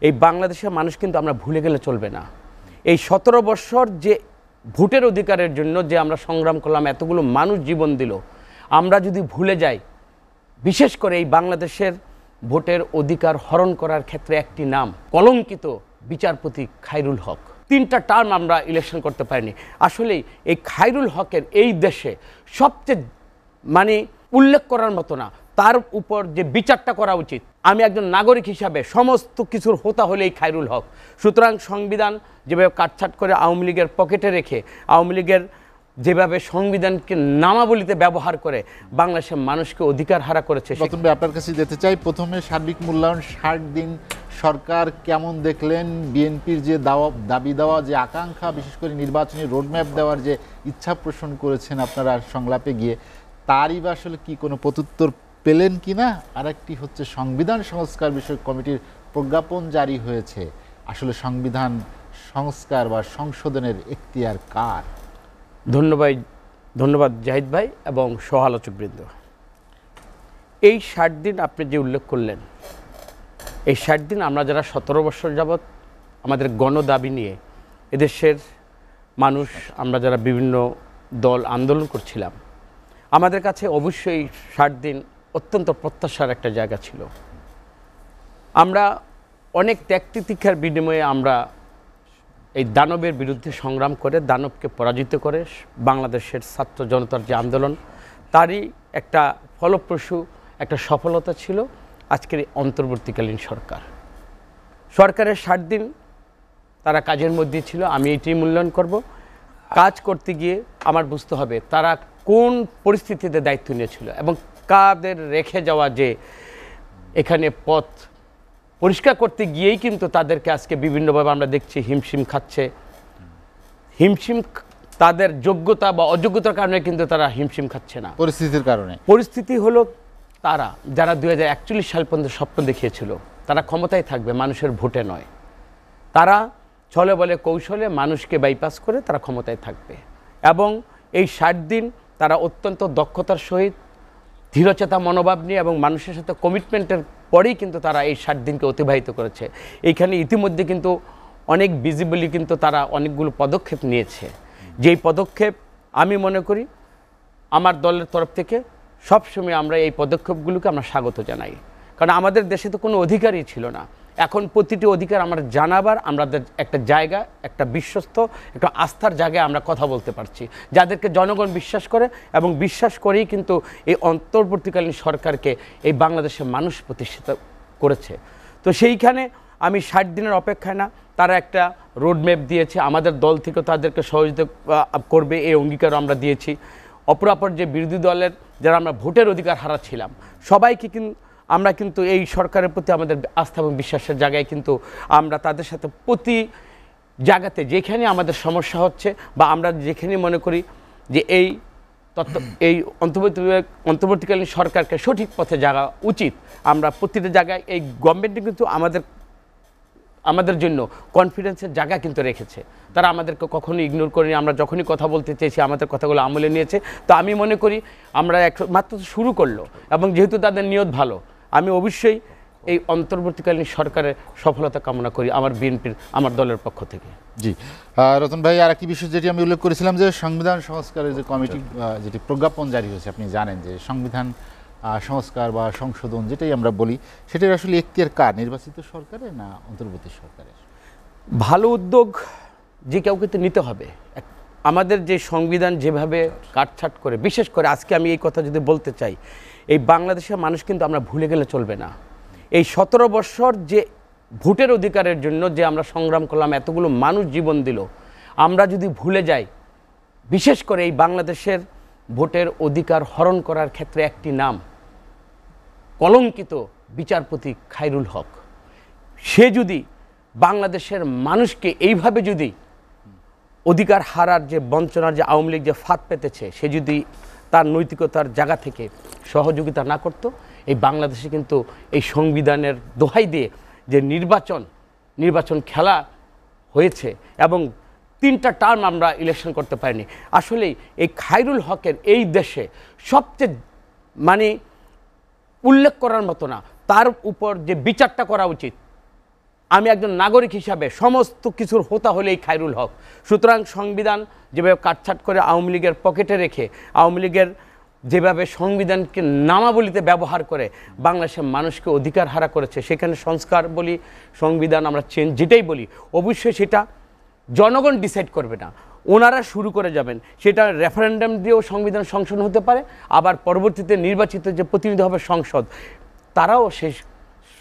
এই বাংলাদেশের মানুষ কিন্তু আমরা ভুলে গেলে চলবে না। এই 17 বছর যে ভোটের অধিকারের জন্য যে আমরা সংগ্রাম করলাম, এতগুলো মানুষ জীবন দিল, আমরা যদি ভুলে যাই, বিশেষ করে এই বাংলাদেশের ভোটের অধিকার হরণ করার ক্ষেত্রে একটি নাম কলঙ্কিত বিচারপতি খায়রুল হক। 3টা টার্ম আমরা ইলেকশন করতে পারিনি। আসলে এই খায়রুল হকের এই দেশে সবচেয়ে উল্লেখ করার মতো না, তার উপর যে বিচারটা করা উচিত, আমি একজন নাগরিক হিসাবে সমস্ত কিছুর হোতা হলে এই খায়রুল হক। সুতরাং সংবিধান যেভাবে কাটছাট করে আওয়ামী লীগের পকেটে রেখে, আওয়ামী লীগের যেভাবে সংবিধানকে নামাবলিতে ব্যবহার করে বাংলাদেশের মানুষকে অধিকার হারা করেছে। প্রথমে আপনার কাছে যেতে চাই, প্রথমে সার্বিক মূল্যায়ন 60 দিন সরকার কেমন দেখলেন? বিএনপির যে দাবি দেওয়া যে আকাঙ্ক্ষা, বিশেষ করে নির্বাচনী রোডম্যাপ দেওয়ার যে ইচ্ছা পোষণ করেছেন আপনারা সংলাপে গিয়ে, তারই বা আসলে কি কোনো প্রত্যুত্তর পেলেন কিনা? আর একটি হচ্ছে সংবিধান সংস্কার বিষয়ক কমিটির প্রজ্ঞাপন জারি হয়েছে, আসলে সংস্কার বা সংশোধনের এখতিয়ার কার? ধন্যবাদ জাহিদ ভাই এবং সহ-আলোচকবৃন্দ। এই 60 দিন আপনি যে উল্লেখ করলেন, এই 60 দিন আমরা যারা 17 বছর যাবৎ আমাদের গণদাবি নিয়ে এদেশের মানুষ, আমরা যারা বিভিন্ন দল আন্দোলন করছিলাম, আমাদের কাছে অবশ্যই 60 দিন অত্যন্ত প্রত্যাশার একটা জায়গা ছিল। আমরা অনেক ত্যাগ তিতিক্ষার বিনিময়ে আমরা এই দানবের বিরুদ্ধে সংগ্রাম করে, দানবকে পরাজিত করে বাংলাদেশের ছাত্র জনতার যে আন্দোলন, তারই একটা ফলপ্রসূ একটা সফলতা ছিল আজকের এই অন্তর্বর্তীকালীন সরকার। সরকারের 60 দিন তারা কাজের মধ্যে ছিল, আমি এটাই মূল্যায়ন করব। কাজ করতে গিয়ে আমার বুঝতে হবে তারা কোন পরিস্থিতিতে দায়িত্ব নিয়েছিল এবং কাদের রেখে যাওয়া যে এখানে পথ পরিষ্কার করতে গিয়েই কিন্তু তাদেরকে আজকে বিভিন্নভাবে আমরা দেখছি হিমশিম খাচ্ছে। তাদের যোগ্যতা বা অযোগ্যতার কারণে কিন্তু তারা হিমশিম খাচ্ছে না, পরিস্থিতির কারণে। পরিস্থিতি হলো তারা যারা 2041 সাল পর্যন্ত স্বপ্ন দেখিয়েছিল তারা ক্ষমতায় থাকবে, মানুষের ভোটে নয়। তারা ছলে বলে কৌশলে মানুষকে বাইপাস করে তারা ক্ষমতায় থাকবে এবং এই 60 দিন তারা অত্যন্ত দক্ষতার সহিত ধীরচেতা মনোভাব নিয়ে এবং মানুষের সাথে কমিটমেন্টের পরেই কিন্তু তারা এই 60 দিনকে অতিবাহিত করেছে। এইখানে ইতিমধ্যে কিন্তু অনেক ভিজিবলি কিন্তু তারা অনেকগুলো পদক্ষেপ নিয়েছে, যেই পদক্ষেপ আমি মনে করি আমার দলের তরফ থেকে সবসময় আমরা এই পদক্ষেপগুলোকে আমরা স্বাগত জানাই। কারণ আমাদের দেশে তো কোনো অধিকারই ছিল না, এখন প্রতিটি অধিকার আমরা জানাবার আমাদের একটা জায়গা, একটা বিশ্বস্ত, একটা আস্থার জায়গায় আমরা কথা বলতে পারছি, যাদেরকে জনগণ বিশ্বাস করে এবং বিশ্বাস করেই কিন্তু এই অন্তর্বর্তীকালীন সরকারকে এই বাংলাদেশের মানুষ প্রতিষ্ঠিত করেছে। তো সেইখানে আমি 60 দিনের অপেক্ষায় না, তারা একটা রোডম্যাপ দিয়েছে, আমাদের দল থেকে তাদেরকে সহযোগিতা করবে এই অঙ্গীকারও আমরা দিয়েছি। অপরাপর যে বিরোধী দলের যারা আমরা ভোটের অধিকার হারাচ্ছিলাম সবাইকে আমরা কিন্তু এই সরকারের প্রতি আমাদের আস্থা এবং বিশ্বাসের জায়গায় কিন্তু আমরা তাদের সাথে প্রতি জায়গাতে যেখানে আমাদের সমস্যা হচ্ছে বা আমরা যেখানে মনে করি যে এই অন্তর্বর্তীকালীন সরকারকে সঠিক পথে যাওয়া উচিত, আমরা প্রতিটা জায়গায় এই গভর্নমেন্টে কিন্তু আমাদের জন্য কনফিডেন্সের জায়গা কিন্তু রেখেছে। তারা আমাদেরকে কখনোই ইগনোর করেনি, আমরা যখনই কথা বলতে চেয়েছি আমাদের কথাগুলো আমলে নিয়েছে। তো আমি মনে করি আমরা মাত্র শুরু করলো এবং যেহেতু তাদের নিয়ত ভালো, আমি অবশ্যই এই অন্তর্বর্তীকালীন সরকারের সফলতা কামনা করি আমার দলের পক্ষ থেকে। জি রতন ভাই, আর একটি বিষয় যেটি আমি উল্লেখ করেছিলাম যে সংবিধান সংস্কারের যে কমিটি যেটি প্রজ্ঞাপন জারি হয়েছে, আপনি জানেন যে সংবিধান সংস্কার বা সংশোধন যেটাই আমরা বলি, সেটার আসলে এখতিয়ার কার? নির্বাচিত সরকারের না অন্তর্বর্তী সরকারের? ভালো উদ্যোগ যে কাউকে তো নিতে হবে। আমাদের যে সংবিধান যেভাবে কাটছাট করে, বিশেষ করে আজকে আমি এই কথা যদি বলতে চাই, এই বাংলাদেশের মানুষ কিন্তু আমরা ভুলে গেলে চলবে না। এই 17 বছর যে ভোটের অধিকারের জন্য যে আমরা সংগ্রাম করলাম, এতগুলো মানুষ জীবন দিল, আমরা যদি ভুলে যাই, বিশেষ করে এই বাংলাদেশের ভোটের অধিকার হরণ করার ক্ষেত্রে একটি নাম কলঙ্কিত বিচারপতি খায়রুল হক। সে যদি বাংলাদেশের মানুষকে এইভাবে যদি অধিকার হারার যে বঞ্চনার যে আওয়ামী লীগ যে ফাঁদ পেতেছে, সে যদি তার নৈতিকতার জায়গা থেকে সহযোগিতা না করত, এই বাংলাদেশে কিন্তু এই সংবিধানের দোহাই দিয়ে যে নির্বাচন খেলা হয়েছে এবং 3টা টার্ম আমরা ইলেকশন করতে পারিনি। আসলে এই খায়রুল হকের এই দেশে সবচেয়ে উল্লেখ করার মতো না, তার উপর যে বিচারটা করা উচিত, আমি একজন নাগরিক হিসাবে সমস্ত কিছুর হোতা হলেই খায়রুল হক। সুতরাং সংবিধান যেভাবে কাটছাট করে আওয়ামী লীগের পকেটে রেখে, আওয়ামী লীগের যেভাবে সংবিধানকে নামাবলিতে ব্যবহার করে বাংলাদেশের মানুষকে অধিকার হারা করেছে, সেখানে সংস্কার বলি, সংবিধান আমরা চেঞ্জ যেটাই বলি, অবশ্যই সেটা জনগণ ডিসাইড করবে না, ওনারা শুরু করে যাবেন। সেটা রেফারেন্ডাম দিয়েও সংবিধান সংশোধন হতে পারে, আবার পরবর্তীতে নির্বাচিত যে প্রতিনিধি হবে সংসদ, তারাও সেই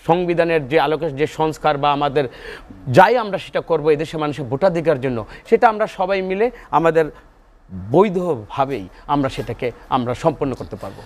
সংবিধানের যে আলোকে যে সংস্কার বা আমাদের যাই আমরা সেটা করবো এদেশের মানুষের ভোটাধিকার জন্য, সেটা আমরা সবাই মিলে আমাদের বৈধভাবেই আমরা সেটাকে আমরা সম্পন্ন করতে পারবো।